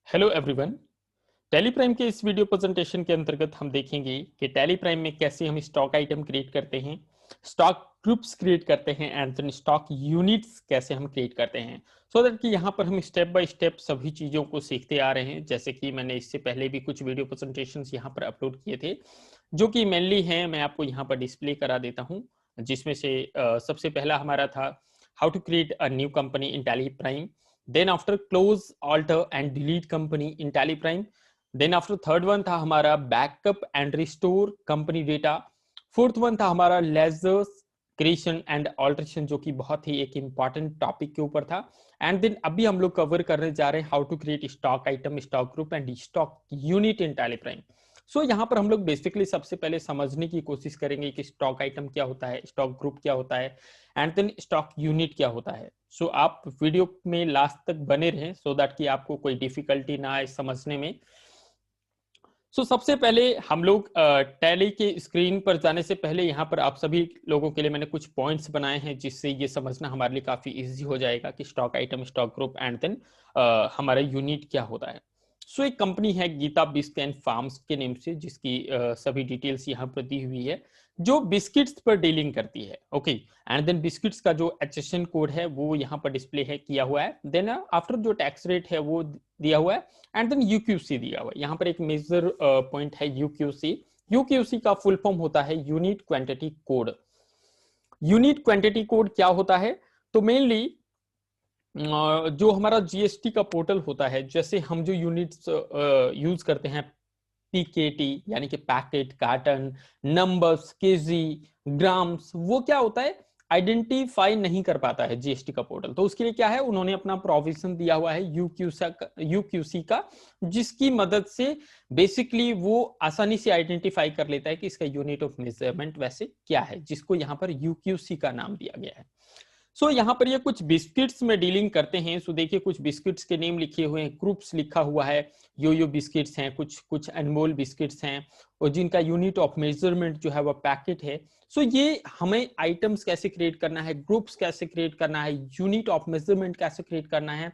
Hello everyone. Tally prime के इस video presentation के अंतर्गत हम देखेंगे कि टैली प्राइम में कैसे हम स्टॉक आइटम क्रिएट करते हैं, स्टॉक ग्रुप्स क्रिएट करते हैं एंड देन स्टॉक यूनिट्स कैसे हम क्रिएट करते हैं। सो दैट कि यहाँ पर हम स्टेप बाय स्टेप सभी चीज़ों को सीखते आ रहे हैं। जैसे कि मैंने इससे पहले भी कुछ वीडियो प्रेजेंटेशन यहाँ पर अपलोड किए थे जो कि मेनली हैं, मैं आपको यहाँ पर डिस्प्ले करा देता हूँ। जिसमें से सबसे पहला हमारा था how to create a new company in Tally Prime. Then after close, alter and delete company in Tally Prime. Then after third one था हमारा backup and restore company data. Fourth one था हमारा ledgers creation and alteration, जो कि बहुत ही एक important topic के ऊपर था. And then अभी हम लोग cover करने जा रहे हैं how to create stock item, stock group and stock unit in Tally Prime. सो यहाँ पर हम लोग बेसिकली सबसे पहले समझने की कोशिश करेंगे कि स्टॉक आइटम क्या होता है, स्टॉक ग्रुप क्या होता है एंड देन स्टॉक यूनिट क्या होता है। सो आप वीडियो में लास्ट तक बने रहें सो दैट कि आपको कोई डिफिकल्टी ना आए समझने में। सबसे पहले हम लोग टैली के स्क्रीन पर जाने से पहले यहाँ पर आप सभी लोगों के लिए मैंने कुछ पॉइंट्स बनाए हैं जिससे ये समझना हमारे लिए काफी इजी हो जाएगा कि stock item, stock group and then हमारा यूनिट क्या होता है। एक कंपनी है गीता बिस्क एंड फार्म्स के नेम से, जिसकी सभी डिटेल्स यहाँ पर दी हुई है, जो बिस्किट्स पर डीलिंग करती है। ओके, एंड देन बिस्किट्स का जो एचएसएन कोड है वो यहाँ पर डिस्प्ले है किया हुआ है। देन आफ्टर जो टैक्स रेट है वो दिया हुआ है एंड देन यूक्यूसी दिया हुआ है। यहाँ पर एक मेजर पॉइंट है यूक्यूसी। यूक्यूसी का फुल फॉर्म होता है unit quantity code. Unit quantity code क्या होता है? तो मेनली जो हमारा जीएसटी का पोर्टल होता है, जैसे हम जो यूनिट्स यूज करते हैं पीकेटी यानी कि packet, carton, numbers, KG, grams, वो क्या होता है आइडेंटिफाई नहीं कर पाता है जीएसटी का पोर्टल। तो उसके लिए क्या है, उन्होंने अपना प्रोविजन दिया हुआ है यूक्यूसी का, जिसकी मदद से बेसिकली वो आसानी से आइडेंटिफाई कर लेता है कि इसका यूनिट ऑफ मेजरमेंट वैसे क्या है, जिसको यहाँ पर यूक्यूसी का नाम दिया गया है। यहाँ पर ये कुछ बिस्किट्स में डीलिंग करते हैं। देखिए कुछ बिस्किट्स के नेम लिखे हुए हैं, ग्रुप्स लिखा हुआ है, यो बिस्किट्स हैं, कुछ अनमोल बिस्किट्स हैं और जिनका यूनिट ऑफ मेजरमेंट जो है वो पैकेट है। ये हमें आइटम्स कैसे क्रिएट करना है, ग्रुप्स कैसे क्रिएट करना है, यूनिट ऑफ मेजरमेंट कैसे क्रिएट करना है।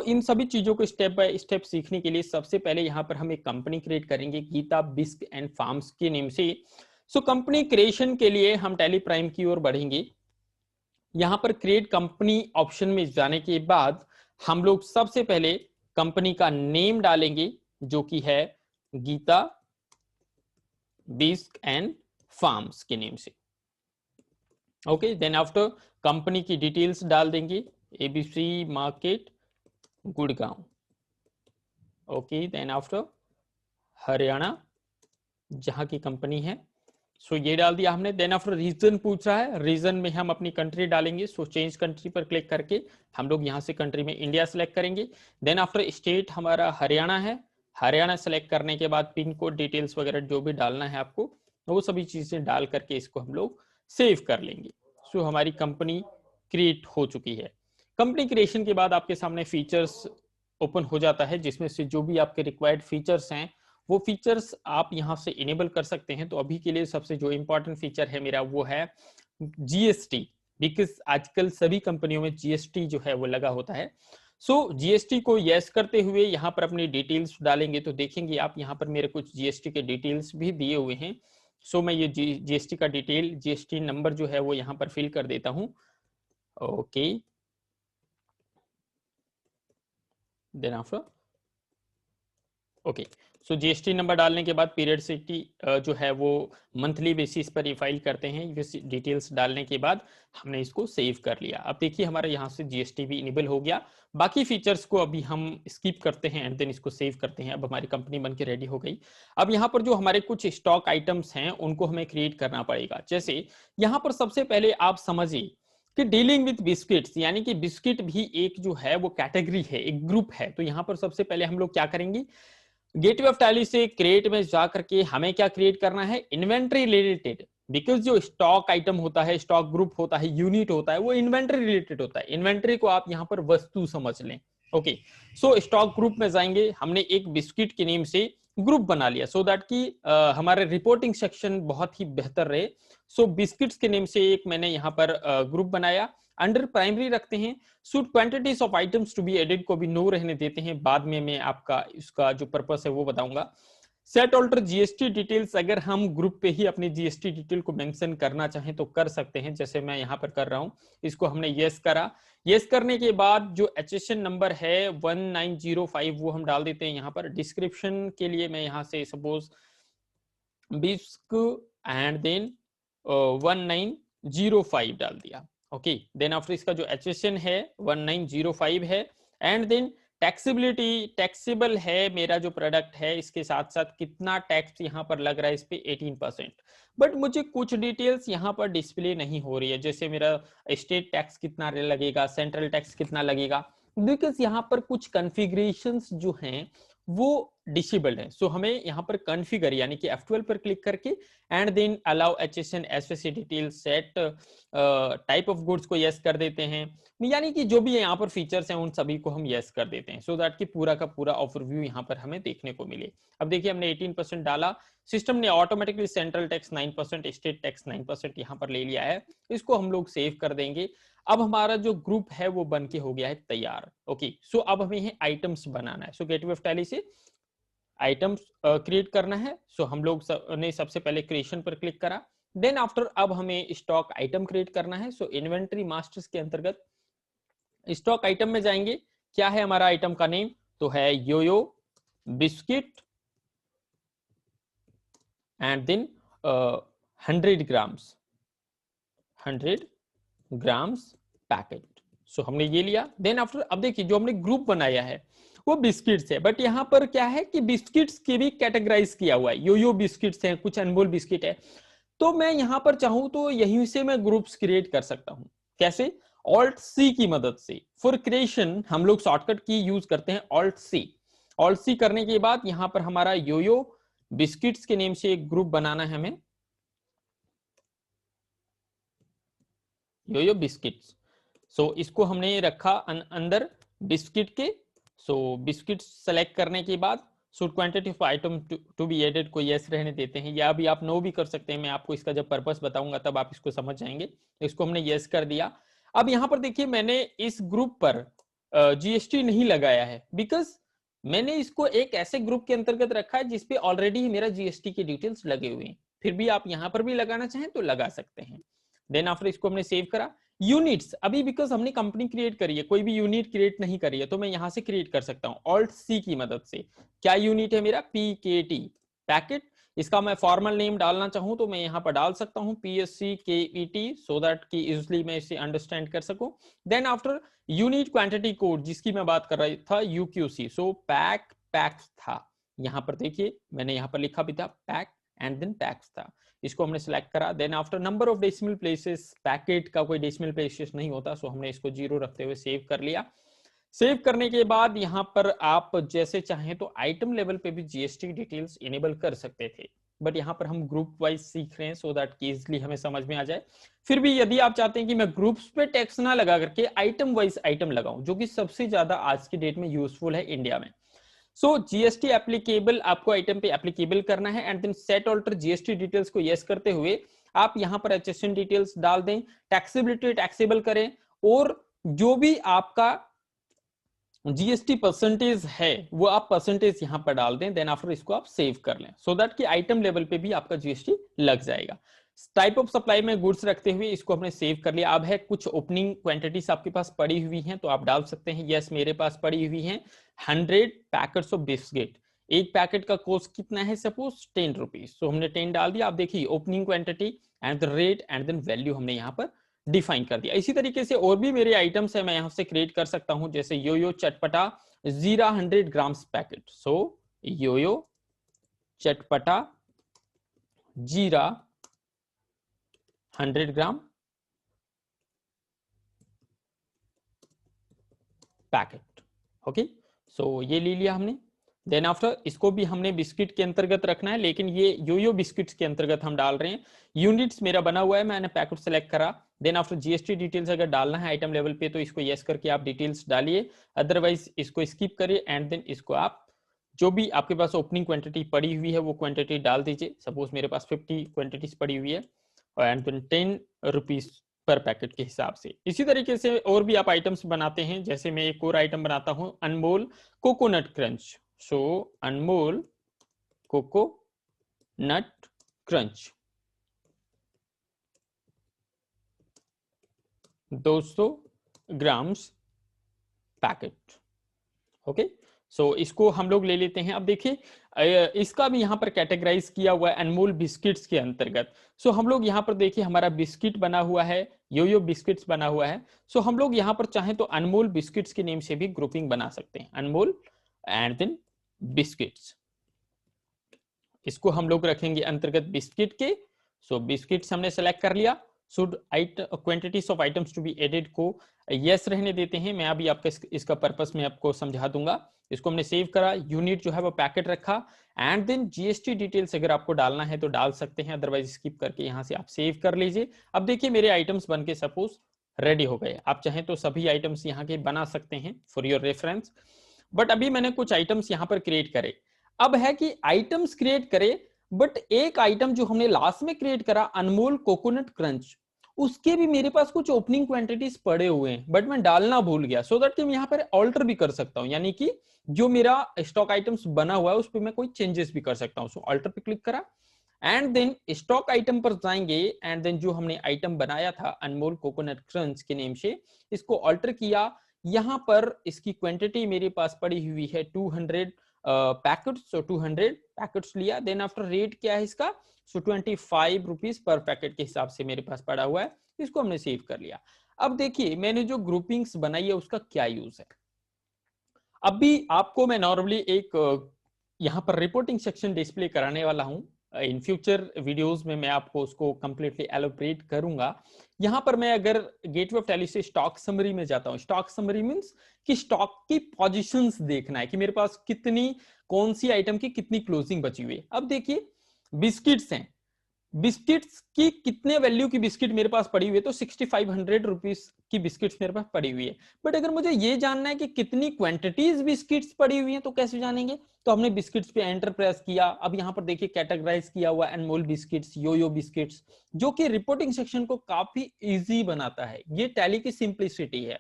इन सभी चीजों को स्टेप बाय स्टेप सीखने के लिए सबसे पहले यहाँ पर हम एक कंपनी क्रिएट करेंगे गीता बिस्क एंड फार्म्स के नेम से। कंपनी क्रिएशन के लिए हम टैली प्राइम की ओर बढ़ेंगे। यहां पर क्रिएट कंपनी ऑप्शन में जाने के बाद हम लोग सबसे पहले कंपनी का नेम डालेंगे जो कि है गीता बिस्क एंड फार्म्स के नेम से। ओके, देन आफ्टर कंपनी की डिटेल्स डाल देंगे, ABC market Gurgaon. Okay, then after Haryana जहां की कंपनी है, ये डाल दिया हमने। देन आफ्टर रीजन पूछ रहा है, रीजन में हम अपनी कंट्री डालेंगे। चेंज कंट्री पर क्लिक करके हम लोग यहाँ से कंट्री में इंडिया सेलेक्ट करेंगे। देन आफ्टर स्टेट हमारा हरियाणा है, हरियाणा सेलेक्ट करने के बाद पिन कोड डिटेल्स वगैरह जो भी डालना है आपको, वो सभी चीजें डाल करके इसको हम लोग सेव कर लेंगे। हमारी कंपनी क्रिएट हो चुकी है। कंपनी क्रिएशन के बाद आपके सामने फीचर्स ओपन हो जाता है, जिसमें से जो भी आपके रिक्वायर्ड फीचर्स हैं वो फीचर्स आप यहां से इनेबल कर सकते हैं। तो अभी के लिए सबसे जो इंपॉर्टेंट फीचर है मेरा वो है जीएसटी, बिकॉज आजकल सभी कंपनियों में जीएसटी जो है वो लगा होता है। जीएसटी को यस करते हुए यहाँ पर अपनी डिटेल्स डालेंगे तो देखेंगे आप यहाँ पर मेरे कुछ जीएसटी के डिटेल्स भी दिए हुए हैं। मैं ये जीएसटी का डिटेल, जीएसटी नंबर जो है वो यहाँ पर फिल कर देता हूँ। Okay, then after okay, GST number डालने के बाद पीरियडिसिटी जो है वो मंथली बेसिस पर ये फाइल करते हैं। ये डिटेल्स डालने के बाद हमने इसको सेव कर लिया। अब देखिए हमारा यहाँ से जीएसटी भी इनेबल हो गया। बाकी फीचर्स को अभी हम स्किप करते हैं एंड देन इसको सेव करते हैं। अब हमारी कंपनी बनके रेडी हो गई। अब यहाँ पर जो हमारे कुछ स्टॉक आइटम्स हैं उनको हमें क्रिएट करना पड़ेगा। जैसे यहाँ पर सबसे पहले आप समझिए कि डीलिंग विद बिस्किट्स, यानी कि बिस्किट भी एक जो है वो कैटेगरी है, एक ग्रुप है। तो यहाँ पर सबसे पहले हम लोग क्या करेंगे, गेटवे ऑफ टैली से क्रिएट में जाकर के हमें क्या क्रिएट करना है, इन्वेंट्री रिलेटेड। बिकॉज जो स्टॉक आइटम होता है, स्टॉक ग्रुप होता है, यूनिट होता है, वो इन्वेंट्री रिलेटेड होता है। इन्वेंट्री को आप यहाँ पर वस्तु समझ लें। ओके, स्टॉक ग्रुप में जाएंगे, हमने एक बिस्किट के नेम से ग्रुप बना लिया सो दैट कि हमारे रिपोर्टिंग सेक्शन बहुत ही बेहतर रहे। बिस्किट्स के नेम से एक मैंने यहाँ पर ग्रुप बनाया। अंडर प्राइमरी रखते हैं, should quantities of items to be added को भी नो रहने देते हैं, बाद में मैं आपका इसका जो पर्पस है वो बताऊंगा। सेट ऑल्टर जीएसटी डिटेल्स, अगर हम ग्रुप पे ही अपनी जीएसटी डिटेल को मेंशन करना चाहें तो कर सकते हैं, जैसे मैं यहाँ पर कर रहा हूँ। इसको हमने यस करा, यस करने के बाद जो एचएसएन नंबर है 1905 वो हम डाल देते हैं यहाँ पर। डिस्क्रिप्शन के लिए मैं यहाँ से सपोज बिस्क एंड देन 1905 डाल दिया। ओके, देन आफ्टर इसका जो एचएसएन है 1905 है, एंड देन टैक्सेबिलिटी, टैक्सेबल है मेरा जो प्रोडक्ट है, इसके साथ साथ कितना टैक्स यहाँ पर लग रहा है इस पे 18%। बट मुझे कुछ डिटेल्स यहाँ पर डिस्प्ले नहीं हो रही है, जैसे मेरा स्टेट टैक्स कितना लगेगा, सेंट्रल टैक्स कितना लगेगा, बिकॉज यहाँ पर कुछ कॉन्फ़िगरेशंस जो हैं वो डिसेबल्ड है। सो हमें यहाँ पर कॉन्फ़िगर यानी कि F12 पर क्लिक करके and then allow HSN SSC detail set type of goods को यस कर देते हैं, यानी कि जो भी यहाँ पर फीचर्स हैं उन सभी को हम यस कर देते हैं, सो दैट कि पूरा का पूरा ओवरव्यू यहाँ पर हमें देखने को मिले। अब देखिए हमने 18% डाला, सिस्टम ने automatically central tax 9%, state tax 9% यहाँ पर ले लिया है। इसको हम लोग सेव कर देंगे। अब हमारा जो ग्रुप है वो बन के हो गया है तैयार। ओके, सो अब हमें आइटम्स बनाना है। सो गेटवे ऑफ टैली से आइटम्स क्रिएट करना है। सो हम लोग ने सबसे पहले क्रिएशन पर क्लिक करा, देन आफ्टर अब हमें स्टॉक आइटम क्रिएट करना है। सो इन्वेंटरी मास्टर्स के अंतर्गत स्टॉक आइटम में जाएंगे। क्या है हमारा आइटम का नेम, तो है yoyo biscuit and then 100 grams packet. So हमने ये लिया। देन आफ्टर अब देखिए जो हमने ग्रुप बनाया है वो बिस्किट्स है, बट यहां पर क्या है कि बिस्किट्स के भी कैटेगराइज किया हुआ है, योयो बिस्किट्स हैं, कुछ अनमोल बिस्किट है। तो मैं यहां पर चाहूं तो यहीं से मैं ग्रुप्स क्रिएट कर सकता हूं। कैसे, ऑल्ट सी की मदद से। फॉर क्रिएशन हम लोग शॉर्टकट की यूज करते हैं ऑल्ट सी। ऑल्ट सी करने के बाद यहां पर हमारा योयो बिस्किट्स के नेम से एक ग्रुप बनाना है हमें, योयो बिस्किट्स। सो इसको हमने रखा अंदर बिस्किट के। सो बिस्किट सेलेक्ट करने के बाद should quantity of item to be added को यस रहने देते हैं, या भी आप नो भी कर सकते हैं। मैं आपको इसका जब पर्पस बताऊंगा तब आप इसको समझ जाएंगे। इसको हमने यस कर दिया। अब यहां पर देखिए मैंने इस ग्रुप पर जीएसटी नहीं लगाया है, बिकॉज मैंने इसको एक ऐसे ग्रुप के अंतर्गत रखा है जिसपे ऑलरेडी मेरा जीएसटी के डिटेल्स लगे हुए हैं। फिर भी आप यहां पर भी लगाना चाहें तो लगा सकते हैं। देन आफ्टर इसको हमने सेव करा। यूनिट्स अभी बिकॉज हमने कंपनी क्रिएट करी है, कोई भी यूनिट क्रिएट नहीं करी है, तो मैं यहां से क्रिएट कर सकता हूं ऑल्ट सी की मदद से। क्या यूनिट है मेरा, पीकेटी पैकेट। इसका मैं फॉर्मल नेम डालना चाहूं तो मैं यहां पर डाल सकता हूं पीएससी केईटी, सो दैट कि इजिली मैं इसे अंडरस्टैंड कर सकूं। Then after unit quantity code जिसकी मैं बात कर रहा था यूक्यूसी, सो पैक्स था। यहां पर देखिए मैंने यहां पर लिखा भी था पैक एंड देन पैक्स था। इसको हमने सिलेक्ट करा। Then after number of decimal places, packet का कोई डेसिमल प्लेसेस नहीं होता, सो हमने इसको 0 रखते हुए सेव कर लिया। सेव करने के बाद यहां पर आप जैसे चाहें तो आइटम लेवल पे भी जीएसटी डिटेल्स इनेबल कर सकते थे, बट यहां पर हम ग्रुप वाइज सीख रहे हैं सो दैट कि इजिली हमें समझ में आ जाए। फिर भी यदि आप चाहते हैं कि मैं ग्रुप्स पे टैक्स ना लगा करके आइटम वाइज आइटम लगाऊं, जो कि सबसे ज्यादा आज की डेट में यूजफुल है इंडिया में। सो जीएसटी एप्लीकेबल आपको आइटम पे एप्लीकेबल करना है, and then set alter GST details को यस करते हुए आप यहां पर एचएसएन डिटेल्स डाल दें, टैक्सेबिलिटी टैक्सेबल करें, और जो भी आपका जीएसटी परसेंटेज है वो आप परसेंटेज यहां पर डाल दें। देन आफ्टर इसको आप सेव कर लें, सो दैट कि आइटम लेवल पे भी आपका जीएसटी लग जाएगा। टाइप ऑफ सप्लाई में गुड्स रखते हुए इसको हमने सेव कर लिया। अब है कुछ ओपनिंग क्वांटिटीज आपके पास पड़ी हुई हैं तो आप डाल सकते हैं यस मेरे पास पड़ी हुई हैं 100 पैकेट्स ऑफ बिस्किट। एक पैकेट का कॉस्ट कितना है, सपोज 10 रुपीज, तो हमने 10 डाल दिया। आप देखिए opening quantity and the rate and then value हमने यहाँ पर डिफाइन कर दिया। इसी तरीके से और भी मेरे आइटम्स है मैं यहां से क्रिएट कर सकता हूं, जैसे योयो चटपटा जीरा 100 ग्राम्स पैकेट। सो योयो चटपटा जीरा 100 ग्राम पैकेट। ओके, सो ये ले लिया हमने। देन आफ्टर इसको भी हमने बिस्किट के अंतर्गत रखना है, लेकिन ये योयो बिस्किट्स के अंतर्गत हम डाल रहे हैं। यूनिट्स मेरा बना हुआ है, मैंने पैकेट सेलेक्ट करा। देन आफ्टर जीएसटी डिटेल्स अगर डालना है आइटम लेवल पे तो इसको यस करके आप डिटेल्स डालिए, अदरवाइज इसको स्किप करिए एंड देन इसको आप जो भी आपके पास ओपनिंग क्वांटिटी पड़ी हुई है वो क्वांटिटी डाल दीजिए। सपोज मेरे पास 50 क्वांटिटीज पड़ी हुई है and then 10 rupees per packet के हिसाब से। इसी तरीके से और भी आप आइटम्स बनाते हैं, जैसे मैं एक और आइटम बनाता हूं, Anmol coconut crunch. So Anmol coconut crunch 200 grams packet. Okay, so इसको हम लोग ले लेते हैं। अब देखिए इसका भी यहाँ पर कैटेगराइज किया हुआ है अनमोल बिस्किट्स के अंतर्गत। सो हम लोग यहाँ पर देखिए हमारा बिस्किट बना हुआ है, योयो बिस्किट्स बना हुआ है। सो हम लोग यहाँ पर चाहें तो अनमोल बिस्किट्स के नेम से भी ग्रुपिंग बना सकते हैं, अनमोल एंड देन बिस्किट्स। इसको हम लोग रखेंगे अंतर्गत बिस्किट के। सो बिस्किट्स हमने सेलेक्ट कर लिया। Should quantities of items to be added को यस रहने देते हैं। मैं अभी आपका इसका पर्पस में आपको समझा दूंगा। इसको हमने सेव करा, यूनिट जो है वो पैकेट रखा, एंड देन जीएसटी डिटेल्स अगर आपको डालना है तो डाल सकते हैं, अदरवाइज स्किप करके यहां से आप सेव कर लीजिए। अब देखिए मेरे आइटम्स बनके सपोज रेडी हो गए। आप चाहें तो सभी आइटम्स यहाँ के बना सकते हैं फॉर योर रेफरेंस, बट अभी मैंने कुछ आइटम्स यहाँ पर क्रिएट करे। अब है कि आइटम्स क्रिएट करे, बट एक आइटम जो हमने लास्ट में क्रिएट करा अनमोल कोकोनट क्रंच, उसके भी मेरे पास कुछ ओपनिंग क्वांटिटीज पड़े हुए हैं, बट मैं डालना भूल गया। सो दैट कि मैं यहाँ पर ऑल्टर भी कर सकता हूँ, यानी कि जो मेरा स्टॉक आइटम्स बना हुआ है उस पर मैं कोई चेंजेस भी कर सकता हूँ। सो ऑल्टर पे क्लिक करा एंड देन स्टॉक आइटम पर जाएंगे, एंड देन जो हमने आइटम बनाया था अनमोल कोकोनट क्रंच के नेम से, इसको ऑल्टर किया। यहां पर इसकी क्वांटिटी मेरे पास पड़ी हुई है 200 पैकेट्स। सो 200 पैकेट्स लिया। देन आफ्टर रेट क्या है इसका, सो 25 रुपीज पर पैकेट के हिसाब से मेरे पास पड़ा हुआ है। इसको हमने सेव कर लिया। अब देखिए मैंने जो ग्रुपिंग्स बनाई है उसका क्या यूज है। अभी आपको मैं नॉर्मली एक यहाँ पर रिपोर्टिंग सेक्शन डिस्प्ले कराने वाला हूं। इन फ्यूचर वीडियोस में मैं आपको उसको कंप्लीटली एलोबरेट करूंगा। यहाँ पर मैं अगर गेटवे ऑफ टैली से स्टॉक समरी में जाता हूँ, स्टॉक समरी मींस कि स्टॉक की पोजीशंस देखना है कि मेरे पास कितनी, कौन सी आइटम की कितनी क्लोजिंग बची हुई है। अब देखिए बिस्किट्स हैं, बिस्किट्स की कितने वैल्यू की बिस्किट मेरे पास पड़ी हुई है, तो 6500 रुपीज की बिस्किट्स मेरे पास पड़ी हुई है। बट अगर मुझे ये जानना है कि कितनी क्वांटिटीज बिस्किट्स पड़ी हुई हैं, तो कैसे जानेंगे। तो हमने बिस्किट्स पे एंटर प्रेस किया। अब यहाँ पर देखिए कैटेगराइज किया हुआ अनमोल बिस्किट्स, योयो बिस्किट्स, जो कि रिपोर्टिंग सेक्शन को काफी इजी बनाता है। ये टैली की सिंप्लिसिटी है।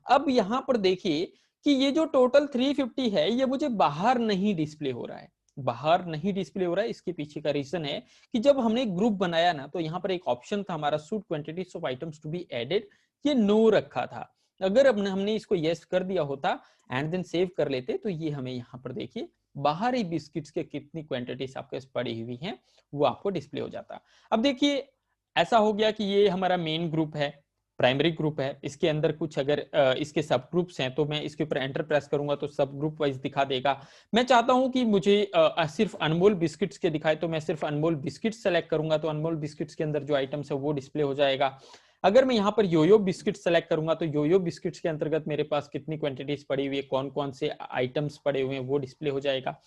अब यहाँ पर देखिए कि ये जो टोटल 350 है ये मुझे बाहर नहीं डिस्प्ले हो रहा है, बाहर नहीं डिस्प्ले हो रहा है। इसके पीछे का रीजन है कि जब हमने ग्रुप बनाया ना, तो यहाँ पर एक ऑप्शन था हमारा should quantities of items to be added, ये नो रखा था। अगर अब हमने इसको यस कर दिया होता एंड देन सेव कर लेते, तो ये हमें यहाँ पर देखिए बाहर ही बिस्किट्स के कितनी क्वांटिटीज आपके पास पड़ी हुई हैं वो आपको डिस्प्ले हो जाता। अब देखिए ऐसा हो गया कि ये हमारा मेन ग्रुप है, प्राइमरी ग्रुप है। इसके अंदर कुछ अगर इसके सब ग्रुप्स हैं तो मैं इसके ऊपर एंटर प्रेस करूंगा तो सब ग्रुप वाइज दिखा देगा। मैं चाहता हूं कि मुझे सिर्फ अनमोल बिस्किट्स के दिखाए, तो मैं सिर्फ अनमोल बिस्किट्स सेलेक्ट करूंगा, तो अनमोल बिस्किट्स के अंदर जो आइटम्स है वो डिस्प्ले हो जाएगा। अगर मैं यहाँ पर योयो बिस्किट सेलेक्ट करूंगा तो योयो बिस्किट्स के अंतर्गत मेरे पास कितनी क्वांटिटीज पड़ी हुई है, कौन कौन से आइटम्स पड़े हुए हैं वो डिस्प्ले हो जाएगा।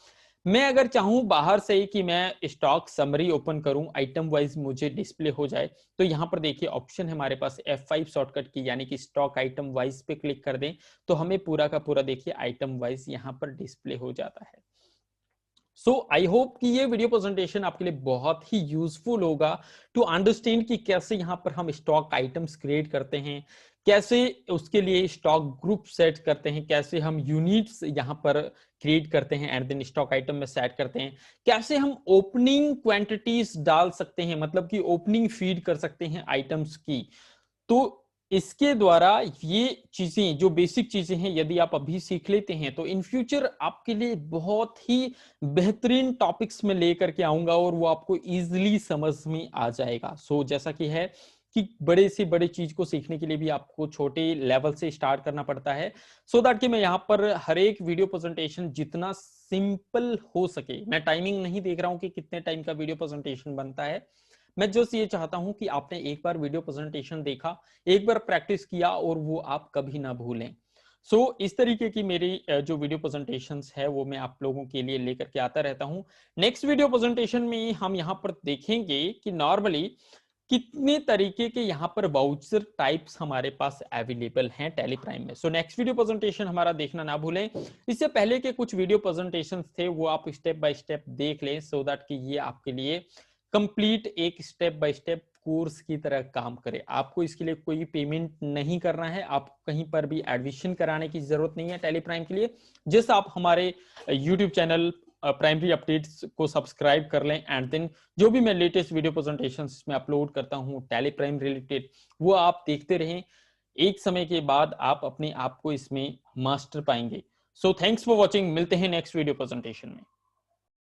मैं अगर चाहूं बाहर से ही कि मैं स्टॉक समरी ओपन करूं, आइटम वाइज मुझे डिस्प्ले हो जाए, तो यहां पर देखिए ऑप्शन है हमारे पास F5 शॉर्टकट की, यानी कि स्टॉक आइटम वाइज पे क्लिक कर दें तो हमें पूरा का पूरा देखिए आइटम वाइज यहां पर डिस्प्ले हो जाता है। सो आई होप कि ये वीडियो प्रेजेंटेशन आपके लिए बहुत ही यूजफुल होगा टू अंडरस्टैंड कि कैसे यहां पर हम स्टॉक आइटम्स क्रिएट करते हैं, कैसे उसके लिए स्टॉक ग्रुप सेट करते हैं, कैसे हम यूनिट्स यहां पर क्रिएट करते हैं एंड देन स्टॉक आइटम में सेट करते हैं, कैसे हम ओपनिंग क्वांटिटीज डाल सकते हैं, मतलब कि ओपनिंग फीड कर सकते हैं आइटम्स की। तो इसके द्वारा ये चीजें जो बेसिक चीजें हैं यदि आप अभी सीख लेते हैं तो इन फ्यूचर आपके लिए बहुत ही बेहतरीन टॉपिक्स में लेकर के आऊंगा और वो आपको इजीली समझ में आ जाएगा। सो जैसा कि है कि बड़े से बड़े चीज को सीखने के लिए भी आपको छोटे लेवल से स्टार्ट करना पड़ता है। सो दैट कि मैं यहाँ पर हर एक वीडियो प्रेजेंटेशन जितना सिंपल हो सके, मैं टाइमिंग नहीं देख रहा हूं कि कितने टाइम का वीडियो प्रेजेंटेशन बनता है, मैं जस्ट ये चाहता हूं कि आपने एक बार वीडियो प्रेजेंटेशन देखा, एक बार प्रैक्टिस किया और वो आप कभी ना भूलें। सो इस तरीके की मेरी जो वीडियो प्रेजेंटेशंस है वो मैं आप लोगों के लिए लेकर के आता रहता हूं। नेक्स्ट वीडियो प्रेजेंटेशन में हम यहां पर देखेंगे कि नॉर्मली कितने तरीके के यहां पर वाउचर टाइप्स हमारे पास अवेलेबल हैं टैली प्राइम में। सो नेक्स्ट वीडियो प्रेजेंटेशन हमारा देखना ना भूलें। इससे पहले के कुछ वीडियो प्रेजेंटेशंस थे वो आप स्टेप बाय स्टेप देख लें, सो दैट कि ये आपके लिए कंप्लीट एक स्टेप बाय स्टेप कोर्स की तरह काम करे। आपको इसके लिए कोई पेमेंट नहीं करना है, आपको कहीं पर भी एडमिशन कराने की जरूरत नहीं है टैली प्राइम के लिए। जस्ट आप हमारे यूट्यूब चैनल प्राइमरी अपडेट्स को सब्सक्राइब कर लें एंड देन जो भी मैं लेटेस्ट वीडियो प्रेजेंटेशन इसमें अपलोड करता हूँ टैली प्राइम रिलेटेड, वो आप देखते रहें। एक समय के बाद आप अपने आप को इसमें मास्टर पाएंगे। सो थैंक्स फॉर वॉचिंग, मिलते हैं नेक्स्ट वीडियो प्रेजेंटेशन में।